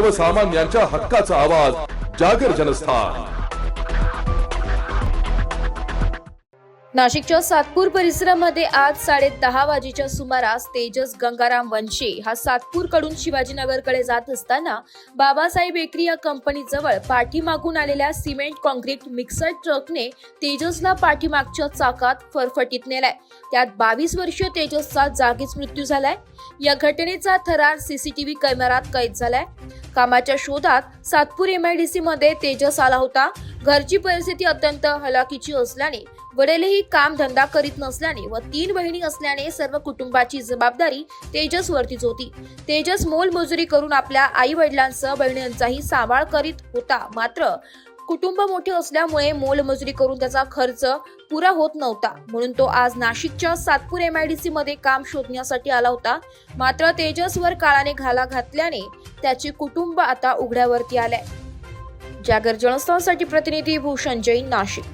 सर्वसामान्यांच्या हक्काचा आवाज जागर जनस्थान। नाशिकच्या सातपूर परिसरामध्ये आज 10:30 वाजेच्या सुमारास तेजस गंगाराम वंशे हा सातपूर कडून शिवाजीनगरकडे जात असताना बाबासाहेब बेकरी या कंपनीजवळ पाठीमागून आलेल्या सिमेंट कॉन्क्रीट मिक्सर ट्रकने तेजसला पाठीमागच्या चाकात फरफटीत नेलाय। त्यात 22 वर्षीय तेजसचा जागीच मृत्यू झालाय। या घटनेचा थरार सीसीटीव्ही कॅमेऱ्यात कैद झालाय। कामाच्या शोधात सातपूर MIDC मध्ये तेजस आला होता। घरची परिस्थिती अत्यंत हलाखीची असल्याने वडीलही काम धंदा करीत नसल्याने व 3 बहिणी असल्याने सर्व कुटुंबाची जबाबदारी तेजस वरतीच होती। तेजस मोलमजुरी करून आपल्या आई वडिलांसह बहिणींचाही सांभाळ करीत होता। मात्र कुटुंब मोठे असल्यामुळे मोलमजुरी करून त्याचा खर्च पुरा होत नव्हता, म्हणून तो आज नाशिकच्या सातपूर MIDC मध्ये काम शोधण्यासाठी आला होता। मात्र तेजसवर काळाने घाला घातल्याने त्याचे कुटुंब आता उघड्यावरती आले। जागर जनस्थानसाठी प्रतिनिधी भूषण जैन, नाशिक।